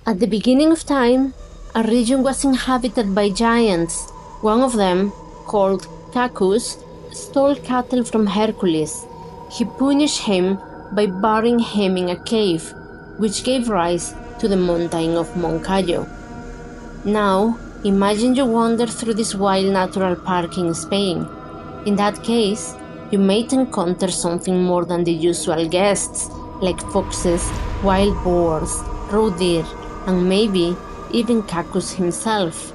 At the beginning of time, a region was inhabited by giants. One of them, called Cacus, stole cattle from Hercules. He punished him by burying him in a cave, which gave rise to the mountain of Moncayo. Now, imagine you wander through this wild natural park in Spain. In that case, you might encounter something more than the usual guests, like foxes, wild boars, roe deer, and maybe even Cacus himself.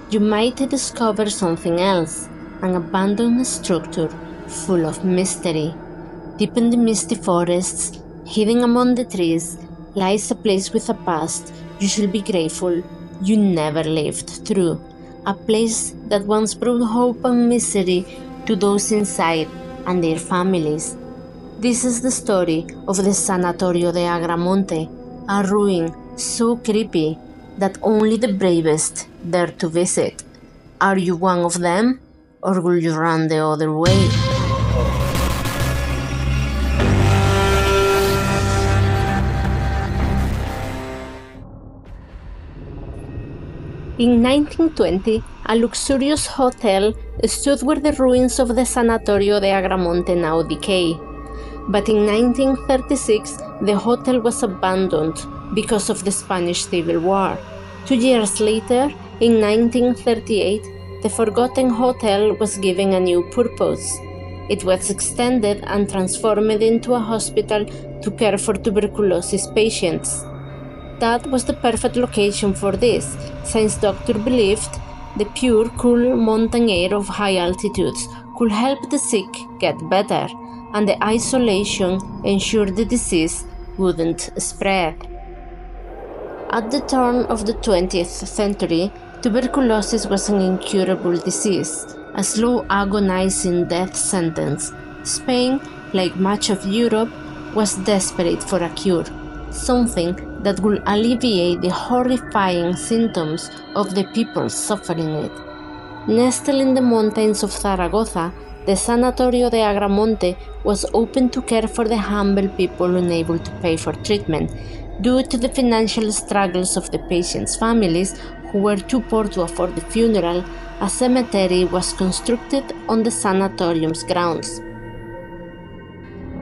You might discover something else, an abandoned structure full of mystery. Deep in the misty forests, hidden among the trees, lies a place with a past you should be grateful you never lived through. A place that once brought hope and misery to those inside and their families. This is the story of the Sanatorio de Agramonte, a ruin so creepy that only the bravest dare to visit. Are you one of them, or will you run the other way? In 1920, a luxurious hotel stood where the ruins of the Sanatorio de Agramonte now decay. But in 1936, the hotel was abandoned because of the Spanish Civil War. 2 years later, in 1938, the forgotten hotel was given a new purpose. It was extended and transformed into a hospital to care for tuberculosis patients. That was the perfect location for this, since doctors believed the pure, cool mountain air of high altitudes could help the sick get better, and the isolation ensured the disease wouldn't spread. At the turn of the 20th century, tuberculosis was an incurable disease, a slow, agonizing death sentence. Spain, like much of Europe, was desperate for a cure, something that would alleviate the horrifying symptoms of the people suffering it. Nestled in the mountains of Zaragoza, the Sanatorio de Agramonte was open to care for the humble people unable to pay for treatment. Due to the financial struggles of the patients' families, who were too poor to afford the funeral, a cemetery was constructed on the sanatorium's grounds.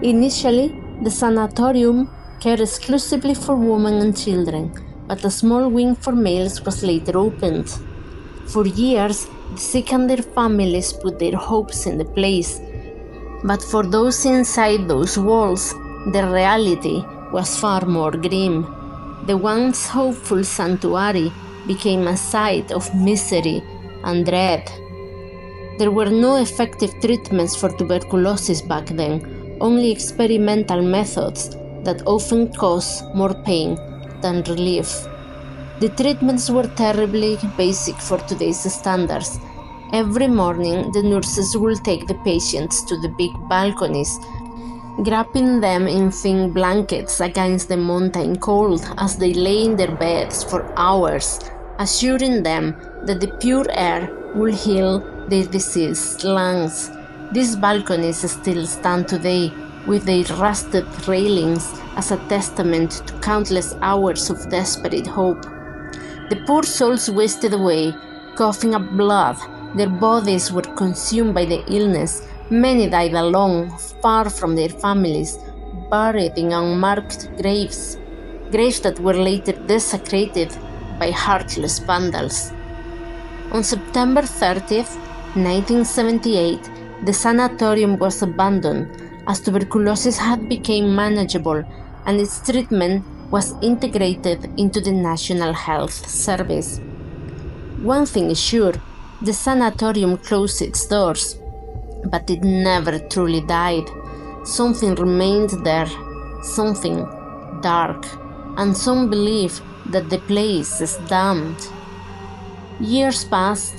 Initially, the sanatorium cared exclusively for women and children, but a small wing for males was later opened. For years, the sick and their families put their hopes in the place. But for those inside those walls, the reality was far more grim. The once hopeful sanctuary became a site of misery and dread. There were no effective treatments for tuberculosis back then, only experimental methods that often cause more pain than relief. The treatments were terribly basic for today's standards. Every morning, the nurses would take the patients to the big balconies, wrapping them in thin blankets against the mountain cold as they lay in their beds for hours, assuring them that the pure air will heal their diseased lungs. These balconies still stand today, with their rusted railings as a testament to countless hours of desperate hope. The poor souls wasted away, coughing up blood. Their bodies were consumed by the illness. Many died alone, far from their families, buried in unmarked graves that were later desecrated by heartless vandals. On September 30th, 1978, the sanatorium was abandoned as tuberculosis had become manageable and its treatment was integrated into the National Health Service. One thing is sure, the sanatorium closed its doors, but it never truly died. Something remained there, something dark, and some believe that the place is damned. Years passed,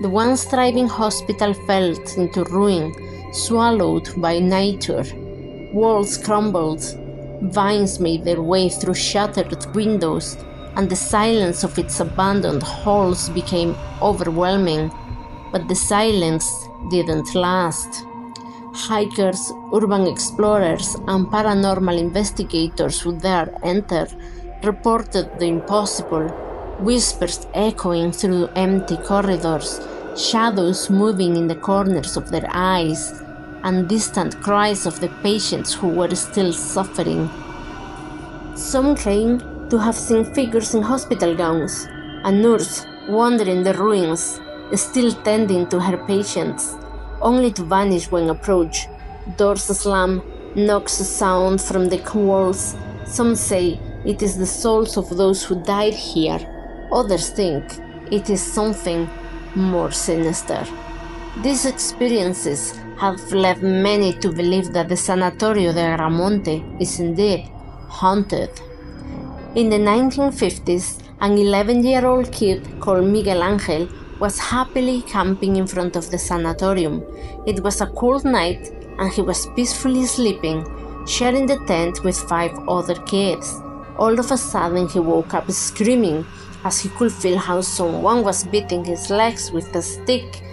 the once thriving hospital fell into ruin, swallowed by nature. Walls crumbled, vines made their way through shattered windows, and the silence of its abandoned halls became overwhelming. But the silence didn't last. Hikers, urban explorers, and paranormal investigators who dared enter reported the impossible, whispers echoing through empty corridors, shadows moving in the corners of their eyes, and distant cries of the patients who were still suffering. Some claim to have seen figures in hospital gowns, a nurse wandering the ruins, still tending to her patients, only to vanish when approached. Doors slam, knocks sound from the walls. Some say it is the souls of those who died here. Others think it is something more sinister. These experiences have led many to believe that the Sanatorio de Agramonte is indeed haunted. In the 1950s, an 11-year-old kid called Miguel Angel was happily camping in front of the sanatorium. It was a cold night and he was peacefully sleeping, sharing the tent with 5 other kids. All of a sudden he woke up screaming as he could feel how someone was beating his legs with a stick.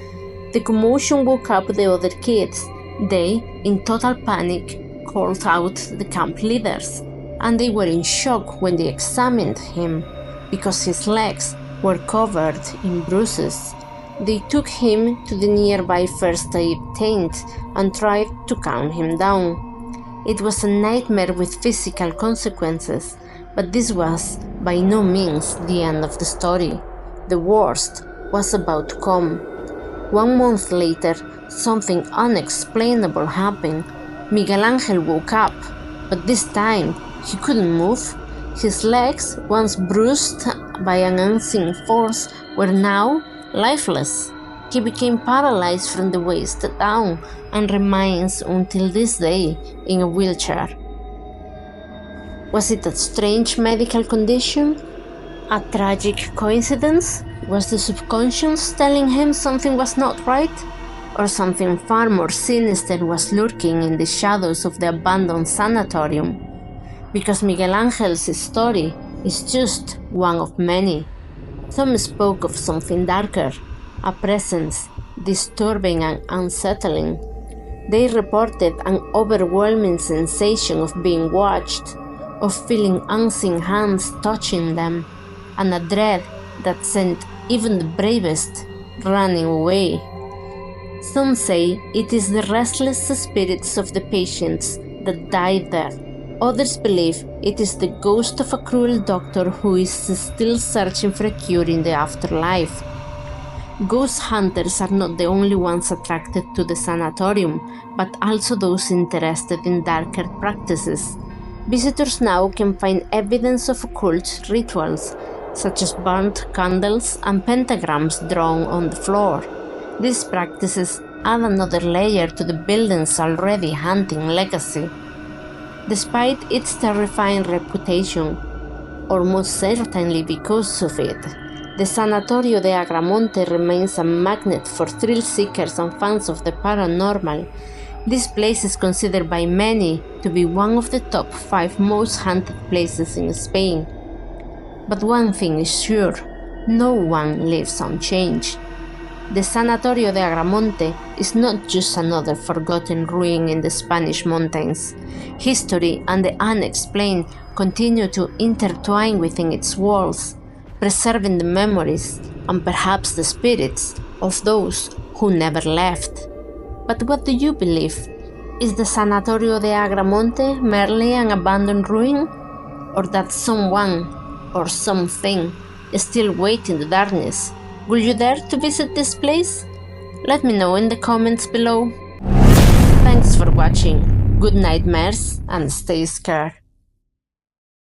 The commotion woke up the other kids. They, in total panic, called out the camp leaders, and they were in shock when they examined him because his legs were covered in bruises. They took him to the nearby first aid tent and tried to calm him down. It was a nightmare with physical consequences, but this was by no means the end of the story. The worst was about to come. 1 month later, something unexplainable happened. Miguel Angel woke up, but this time he couldn't move. His legs, once bruised by an unseen force, were now lifeless. He became paralyzed from the waist down and remains until this day in a wheelchair. Was it a strange medical condition? A tragic coincidence? Was the subconscious telling him something was not right? Or something far more sinister was lurking in the shadows of the abandoned sanatorium? Because Miguel Angel's story is just one of many. Some spoke of something darker, a presence disturbing and unsettling. They reported an overwhelming sensation of being watched, of feeling unseen hands touching them, and a dread that sent even the bravest running away. Some say it is the restless spirits of the patients that died there. Others believe it is the ghost of a cruel doctor who is still searching for a cure in the afterlife. Ghost hunters are not the only ones attracted to the sanatorium, but also those interested in darker practices. Visitors now can find evidence of occult rituals, such as burnt candles and pentagrams drawn on the floor. These practices add another layer to the building's already haunting legacy. Despite its terrifying reputation, or most certainly because of it, the Sanatorio de Agramonte remains a magnet for thrill seekers and fans of the paranormal. This place is considered by many to be one of the top 5 most haunted places in Spain. But one thing is sure, no one lives unchanged. The Sanatorio de Agramonte is not just another forgotten ruin in the Spanish mountains. History and the unexplained continue to intertwine within its walls, preserving the memories and perhaps the spirits of those who never left. But what do you believe? Is the Sanatorio de Agramonte merely an abandoned ruin? Or that someone or something is still waiting in the darkness? Will you dare to visit this place? Let me know in the comments below. Thanks for watching. Good nightmares and stay scared.